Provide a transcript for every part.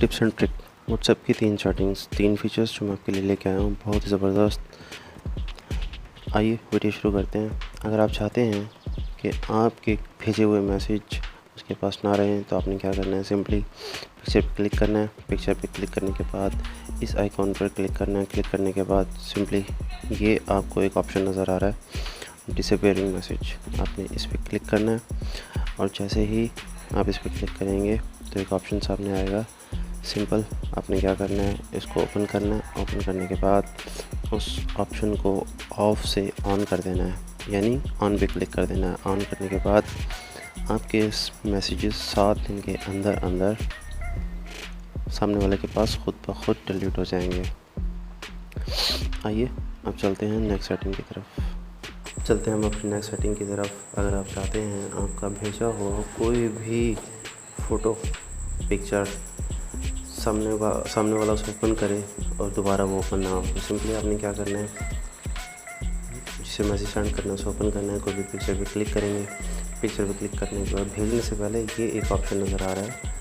Tips and trick WhatsApp की 3 settings 3 features जो मैं आपके लिए लेके आया हूँ, बहुत ही ज़बरदस्त। आइए वीडियो शुरू करते हैं। अगर आप चाहते हैं कि आपके भेजे हुए मैसेज उसके पास ना रहें तो आपने क्या करना है, सिंपली पिक्चर पे क्लिक करना है। पिक्चर पे क्लिक करने के बाद इस आइकॉन पर क्लिक करना है। क्लिक करने के बाद सिंपली ये आपको एक ऑप्शन नज़र आ रहा है, डिसअपीयरिंग मैसेज। आपने इस पर क्लिक करना है और जैसे ही आप इस पर क्लिक करेंगे तो एक ऑप्शन सामने आएगा। सिंपल आपने क्या करना है, इसको ओपन करना है। ओपन करने के बाद उस ऑप्शन को ऑफ से ऑन कर देना है, यानी ऑन पे क्लिक कर देना है। ऑन करने के बाद आपके इस मैसेजेस 7 दिन के अंदर अंदर सामने वाले के पास खुद ब खुद डिलीट हो जाएंगे। आइए अब चलते हैं नेक्स्ट सेटिंग की तरफ। चलते हैं हम अपनी नेक्स्ट सेटिंग की तरफ। अगर आप चाहते हैं आपका भेजा हुआ कोई भी फ़ोटो पिक्चर सामने वाला उसे ओपन करे और दोबारा वो ओपन ना हो, तो सिंपली आपने क्या करना है, जिसे मैसेज सेंड करना है उसे ओपन करना है। कोई भी पिक्चर पे क्लिक करेंगे। पिक्चर पे क्लिक करने के बाद भेजने से पहले ये एक ऑप्शन नज़र आ रहा है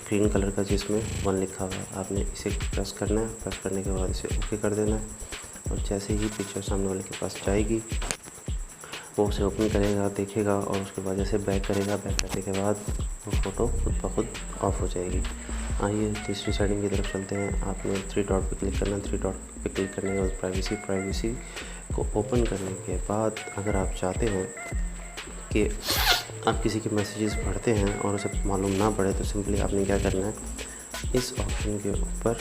ग्रीन कलर का, जिसमें 1 लिखा हुआ है। आपने इसे प्रेस करना है। प्रेस करने के बाद इसे ओके कर देना है और जैसे ही पिक्चर सामने वाले के पास जाएगी वो उसे ओपन करेगा, देखेगा और उसके बाद जैसे बैक करेगा। बैक करने के बाद वो फ़ोटो खुद ब खुद ऑफ हो जाएगी। आइए तीसरी सेटिंग की तरफ चलते हैं। आपने 3 डॉट पे क्लिक करना है। 3 डॉट पे क्लिक करने के बाद प्राइवेसी को ओपन करने के बाद अगर आप चाहते हैं कि आप किसी के मैसेजेस पढ़ते हैं और उसे मालूम ना पड़े तो सिंपली आपने क्या करना है, इस ऑप्शन के ऊपर